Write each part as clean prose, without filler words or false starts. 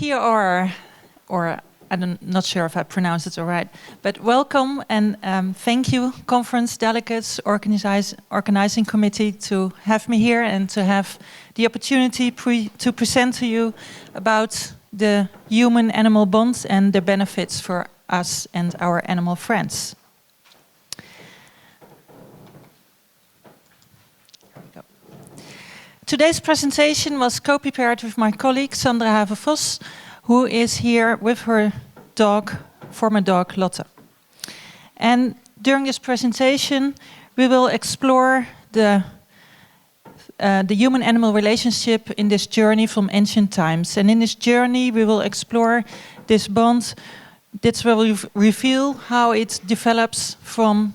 here are, or I'm not sure if I pronounced it all right, but welcome and thank you, conference delegates, organizing committee, to have me here and to have the opportunity to present to you about the human-animal bonds and the benefits for us and our animal friends. Today's presentation was co-prepared with my colleague Sandra Haven-Vos, who is here with her dog, former dog Lotte. And during this presentation, we will explore the human-animal relationship in this journey from ancient times. And in this journey, we will explore this bond. This will reveal how it develops from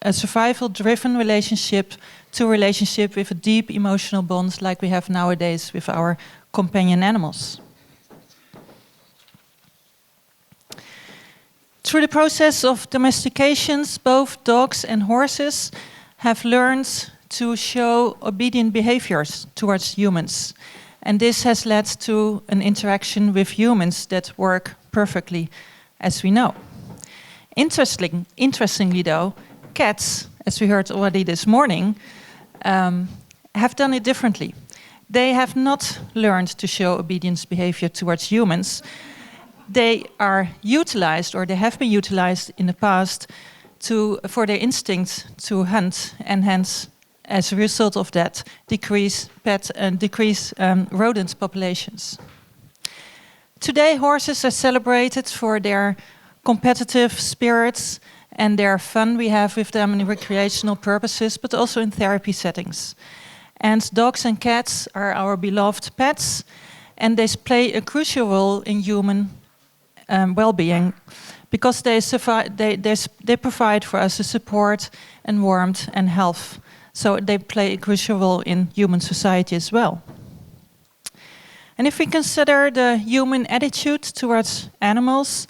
a survival-driven relationship to a relationship with a deep emotional bond like we have nowadays with our companion animals. Through the process of domestications, both dogs and horses have learned to show obedient behaviors towards humans. And this has led to an interaction with humans that work perfectly, as we know. Interestingly though, cats, as we heard already this morning, have done it differently. They have not learned to show obedience behavior towards humans. They are utilized, or they have been utilized in the past, for their instinct to hunt, and hence, as a result of that, decrease rodent populations. Today, horses are celebrated for their competitive spirits and their fun we have with them in recreational purposes, but also in therapy settings. And dogs and cats are our beloved pets, and they play a crucial role in human well-being, because they provide for us the support and warmth and health. So they play a crucial role in human society as well. And if we consider the human attitude towards animals,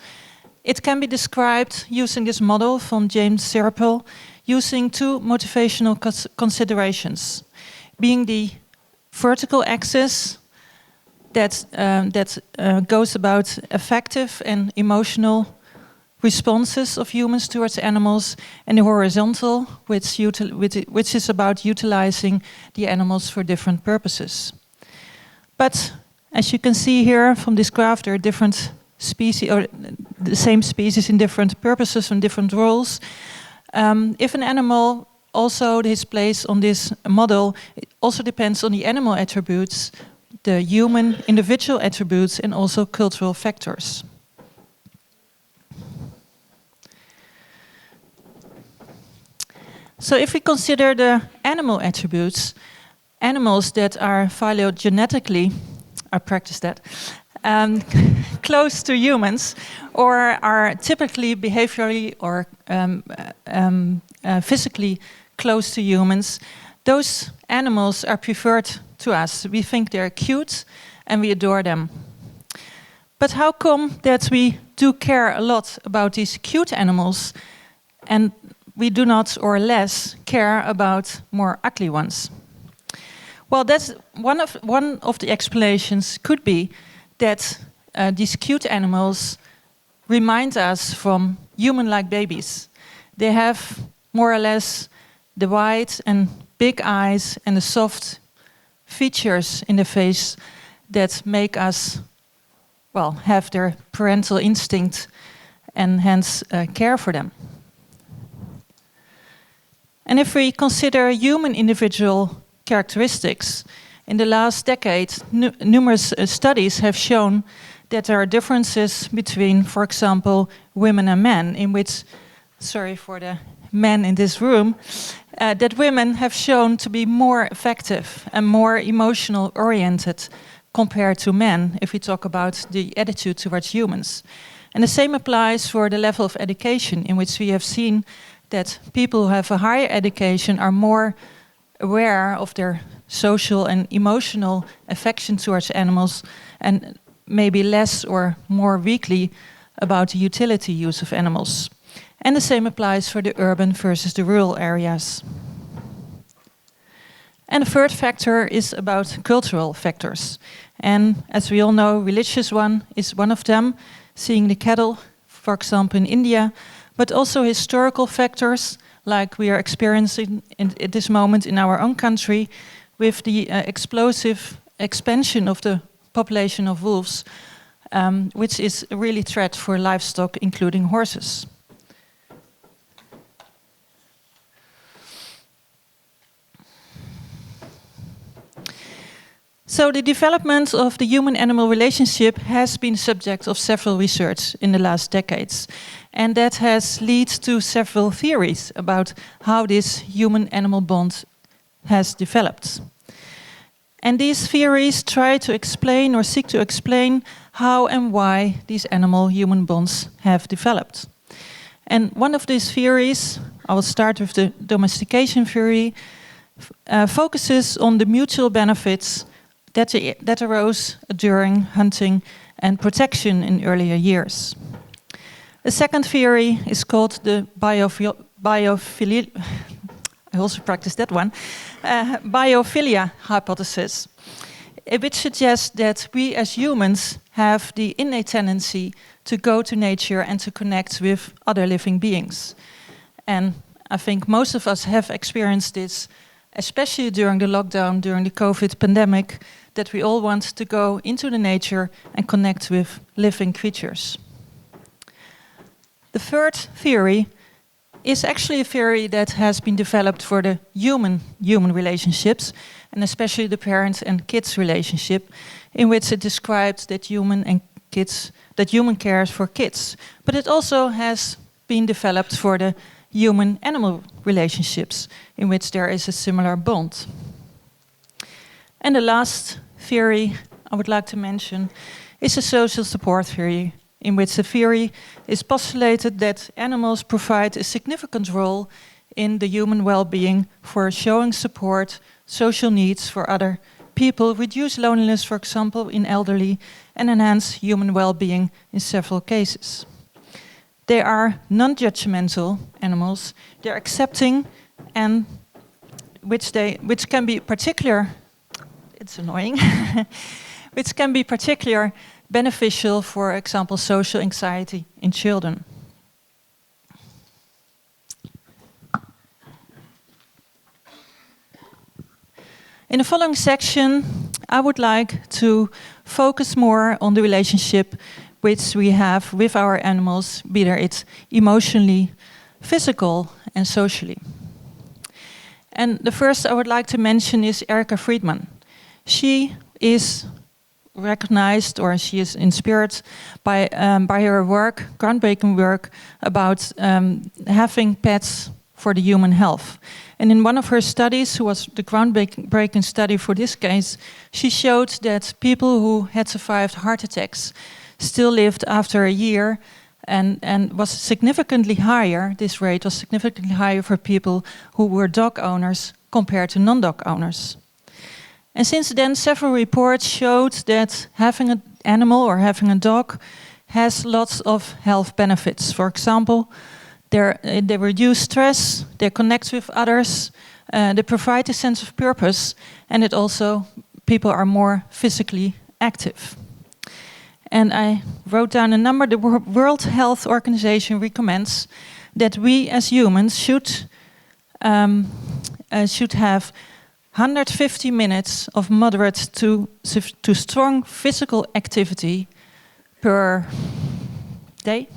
it can be described using this model from James Sirpel, using two motivational considerations, being the vertical axis that goes about affective and emotional responses of humans towards animals, and the horizontal, which is about utilizing the animals for different purposes. But as you can see here from this graph, there are different species, or the same species in different purposes and different roles. If an animal also displays on this model, it also depends on the animal attributes, the human individual attributes, and also cultural factors. So if we consider the animal attributes, animals that are phylogenetically, I practice that, close to humans, or are typically behaviorally or physically close to humans, those animals are preferred to us. We think they're cute and we adore them. But how come that we do care a lot about these cute animals and we do not, or less, care about more ugly ones? Well, that's one of the explanations could be that these cute animals remind us from human-like babies. They have more or less the white and big eyes and the soft features in the face that make us, well, have their parental instinct and hence care for them. And if we consider human individual characteristics, in the last decade, numerous studies have shown that there are differences between, for example, women and men, in which, sorry for the men in this room, that women have shown to be more effective and more emotional oriented compared to men, if we talk about the attitude towards humans. And the same applies for the level of education, in which we have seen that people who have a higher education are more aware of their social and emotional affection towards animals, and maybe less or more weakly about the utility use of animals. And the same applies for the urban versus the rural areas. And the third factor is about cultural factors. And as we all know, religious one is one of them, seeing the cattle, for example, in India, but also historical factors, like we are experiencing at this moment in our own country, with the explosive expansion of the population of wolves, which is a really threat for livestock, including horses. So the development of the human-animal relationship has been subject of several research in the last decades. And that has led to several theories about how this human-animal bond has developed. And these theories try to explain or seek to explain how and why these animal-human bonds have developed. And one of these theories, I will start with the domestication theory, focuses on the mutual benefits that arose during hunting and protection in earlier years. The second theory is called the biophilia. I also practiced that one. Biophilia hypothesis, which suggests that we as humans have the innate tendency to go to nature and to connect with other living beings. And I think most of us have experienced this, especially during the lockdown, during the COVID pandemic, that we all want to go into the nature and connect with living creatures. The third theory is actually a theory that has been developed for the human relationships, and especially the parent and kids relationship, in which it describes that human cares for kids. But it also has been developed for the human-animal relationships, in which there is a similar bond. And the last theory I would like to mention is a social support theory, in which the theory is postulated that animals provide a significant role in the human well-being for showing support, social needs for other people, reduce loneliness, for example, in elderly, and enhance human well-being in several cases. They are non-judgmental animals. They're accepting, and which can be particular. It's annoying. Which can be particular beneficial, for example, social anxiety in children. In the following section, I would like to focus more on the relationship which we have with our animals, be it emotionally, physical, and socially. And the first I would like to mention is Erica Friedman. She is recognized, or she is inspired by her work, groundbreaking work about having pets for the human health. And in one of her studies, who was the groundbreaking study for this case, she showed that people who had survived heart attacks still lived after a year, and was significantly higher, this rate was significantly higher for people who were dog owners compared to non-dog owners. And since then, several reports showed that having an animal or having a dog has lots of health benefits. For example, they reduce stress, they connect with others, they provide a sense of purpose, and it also, people are more physically active. And I wrote down a number. The World Health Organization recommends that we as humans should have 150 minutes of moderate to strong physical activity per day?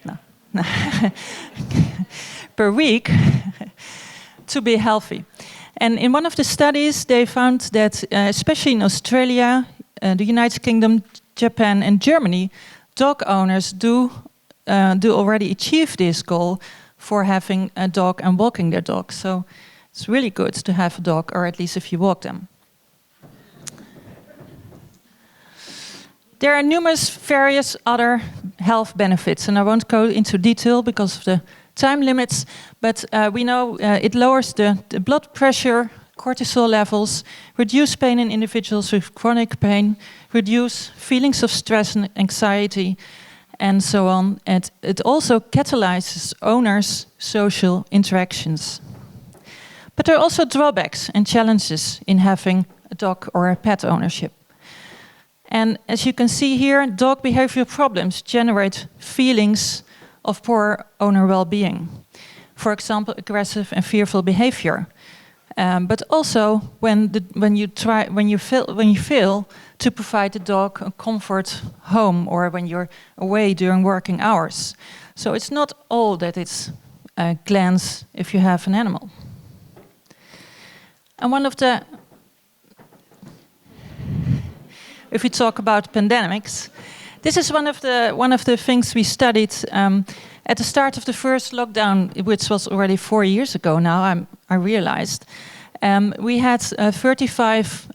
No. Per week to be healthy. And in one of the studies, they found that, especially in Australia, the United Kingdom, Japan, and Germany, dog owners do already achieve this goal for having a dog and walking their dog. So it's really good to have a dog, or at least if you walk them. There are numerous various other health benefits, and I won't go into detail because of the time limits, but we know it lowers the blood pressure, cortisol levels, reduce pain in individuals with chronic pain, reduce feelings of stress and anxiety, and so on. And it also catalyzes owners' social interactions. But there are also drawbacks and challenges in having a dog or a pet ownership. And as you can see here, dog behavioral problems generate feelings of poor owner well-being. For example, aggressive and fearful behavior. But also when you fail to provide the dog a comfort home, or when you're away during working hours. So it's not all that it's glance if you have an animal. And if we talk about pandemics, this is one of the things we studied at the start of the first lockdown, which was already 4 years ago now, I realized. We had 35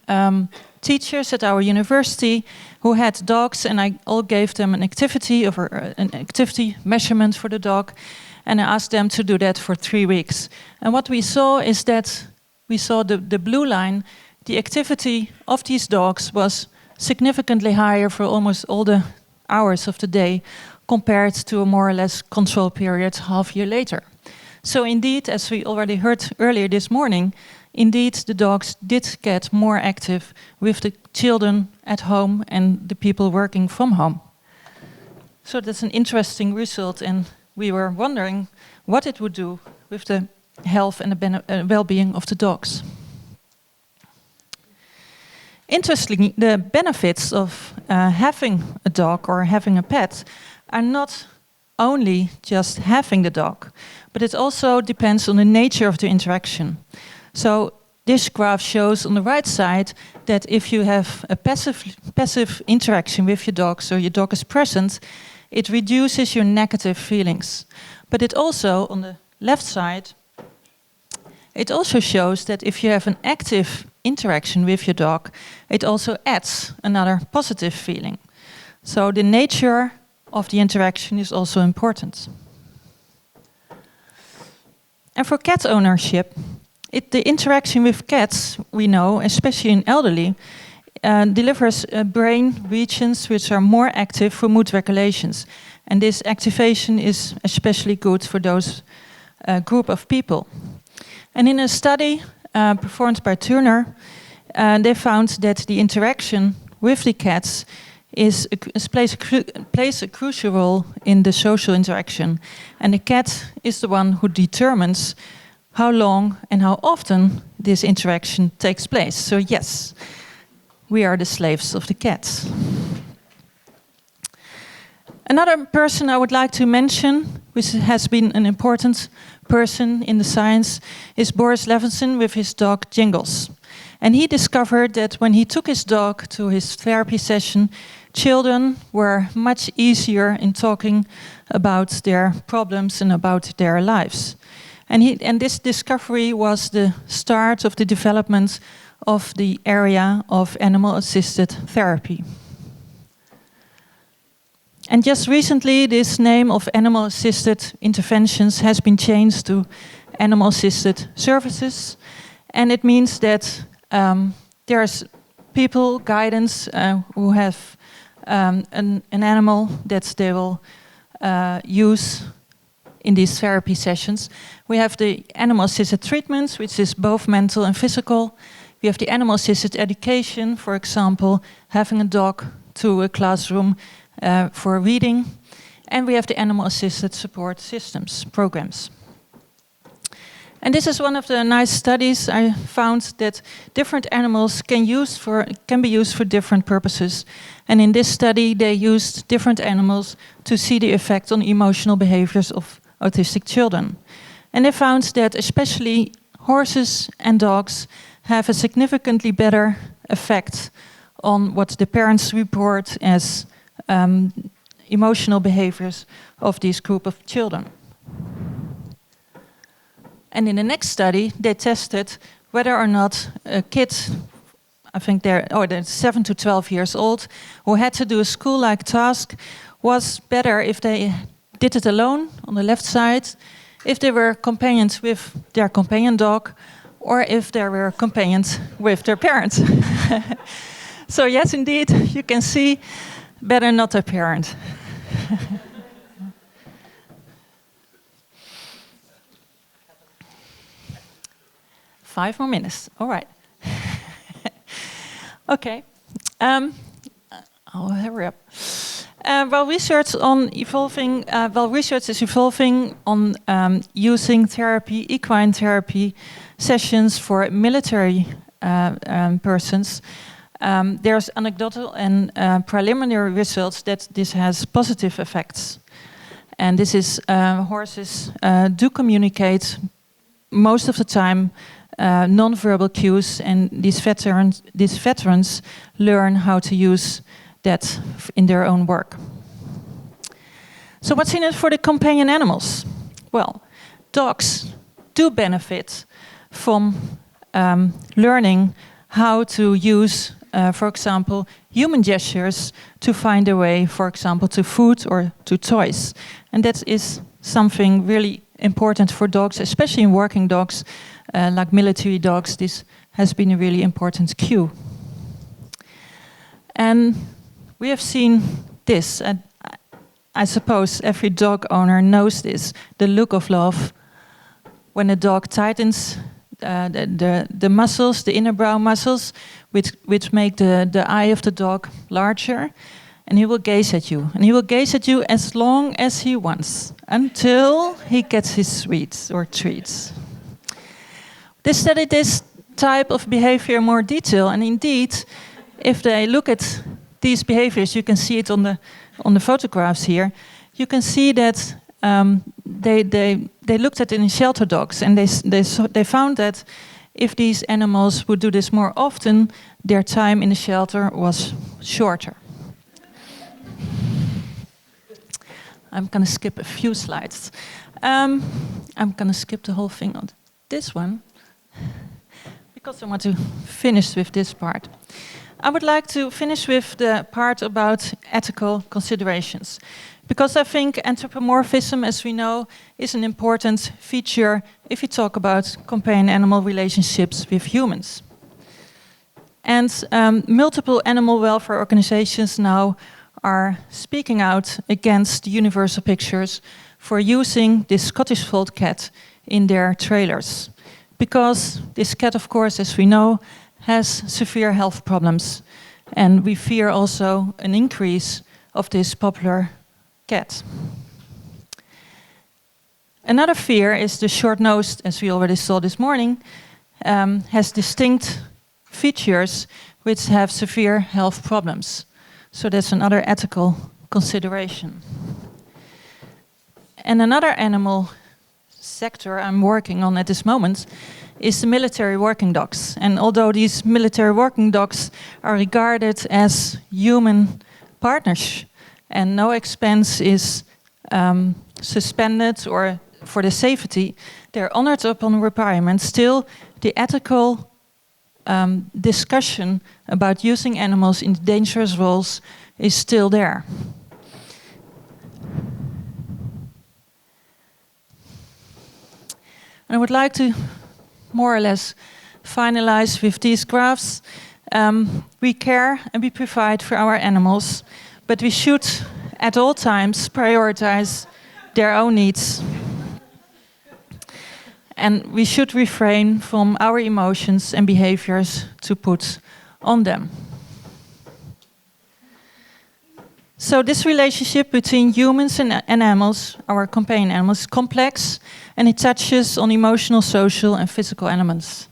teachers at our university who had dogs, and I all gave them an activity measurement for the dog, and I asked them to do that for 3 weeks. And what we saw is that we saw the blue line, the activity of these dogs was significantly higher for almost all the hours of the day compared to a more or less control period half year later. So indeed, as we already heard earlier this morning, indeed the dogs did get more active with the children at home and the people working from home. So that's an interesting result, and we were wondering what it would do with the health and the well-being of the dogs. Interestingly, the benefits of having a dog or having a pet are not only just having the dog, but it also depends on the nature of the interaction. So this graph shows on the right side that if you have a passive interaction with your dog, so your dog is present, it reduces your negative feelings. But it also, on the left side, it also shows that if you have an active interaction with your dog, it also adds another positive feeling. So the nature of the interaction is also important. And for cat ownership, the interaction with cats, we know, especially in elderly, delivers brain regions which are more active for mood regulations. And this activation is especially good for those group of people. And in a study performed by Turner, they found that the interaction with the cats plays a crucial role in the social interaction. And the cat is the one who determines how long and how often this interaction takes place. So yes, we are the slaves of the cats. Another person I would like to mention, which has been an important person in the science, is Boris Levinson with his dog Jingles. And he discovered that when he took his dog to his therapy session, children were much easier in talking about their problems and about their lives. And this discovery was the start of the development of the area of animal-assisted therapy. And just recently, this name of animal-assisted interventions has been changed to animal-assisted services. And it means that there's people, guidance, who have an animal that they will use in these therapy sessions. We have the animal-assisted treatments, which is both mental and physical. We have the animal-assisted education, for example, having a dog to a classroom for reading. And we have the animal-assisted support systems, programs. And this is one of the nice studies I found, that different animals can be used for different purposes. And in this study, they used different animals to see the effect on emotional behaviors of autistic children. And they found that especially horses and dogs have a significantly better effect on what the parents report as emotional behaviors of this group of children. And in the next study, they tested whether or not a kid, I think they're 7 to 12 years old, who had to do a school-like task, was better if they did it alone on the left side, if they were companioned with their companion dog, or if they were companioned with their parents. So yes, indeed, you can see, better not a parent. 5 more minutes. All right. Okay. I'll hurry up. While research is evolving on using therapy, equine therapy sessions for military persons, there's anecdotal and preliminary results that this has positive effects. And this is horses do communicate most of the time non-verbal cues, and these veterans learn how to use that in their own work. So what's in it for the companion animals? Well, dogs do benefit from learning how to use, for example, human gestures to find a way, for example, to food or to toys. And that is something really important for dogs, especially in working dogs, like military dogs. This has been a really important cue. And we have seen this, and I suppose every dog owner knows this, the look of love when a dog tightens the muscles, the inner brow muscles, which make the eye of the dog larger, and he will gaze at you. And he will gaze at you as long as he wants, until he gets his sweets or treats. They studied this type of behavior in more detail, and indeed, if they look at these behaviors, you can see it on the photographs here. You can see that they looked at it in shelter dogs, and they found that if these animals would do this more often, their time in the shelter was shorter. I'm going to skip a few slides. I'm going to skip the whole thing on this one, because I want to finish with this part. I would like to finish with the part about ethical considerations, because I think anthropomorphism, as we know, is an important feature if you talk about companion-animal relationships with humans. And multiple animal welfare organizations now are speaking out against Universal Pictures for using this Scottish fold cat in their trailers, because this cat, of course, as we know, has severe health problems, and we fear also an increase of this popular cat. Another fear is the short-nosed, as we already saw this morning, has distinct features which have severe health problems. So that's another ethical consideration. And another animal sector I'm working on at this moment is the military working dogs. And although these military working dogs are regarded as human partners and no expense is suspended or for the safety, they're honored upon requirement. Still, the ethical discussion about using animals in dangerous roles is still there. And I would like to more or less finalize with these graphs. We care and we provide for our animals, but we should at all times prioritize their own needs. And we should refrain from our emotions and behaviors to put on them. So this relationship between humans and animals, our companion animals, is complex, and it touches on emotional, social, and physical elements.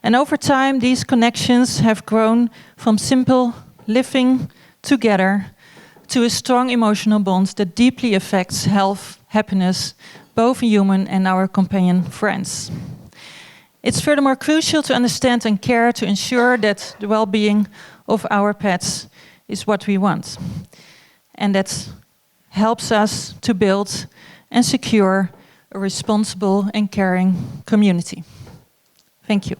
And over time, these connections have grown from simple living together to a strong emotional bond that deeply affects health, happiness, both in human and our companion friends. It's furthermore crucial to understand and care to ensure that the well-being of our pets is what we want. And that helps us to build and secure a responsible and caring community. Thank you.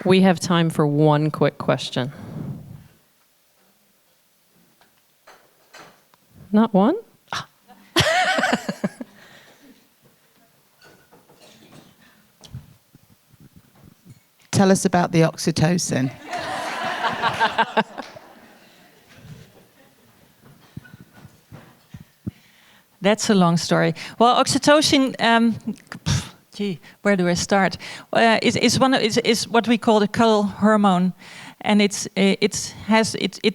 We have time for one quick question. Not one? Tell us about the oxytocin. That's a long story. Well, oxytocin, where do I start? Is what we call the cuddle hormone, and it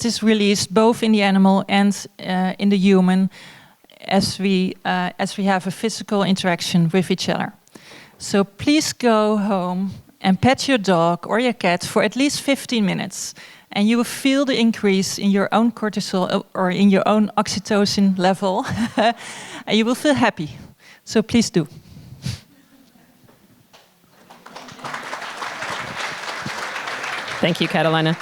is released both in the animal and in the human as we have a physical interaction with each other. So please go home and pet your dog or your cat for at least 15 minutes, and you will feel the increase in your own cortisol or in your own oxytocin level, and you will feel happy. So please do. Thank you, Kathalijne.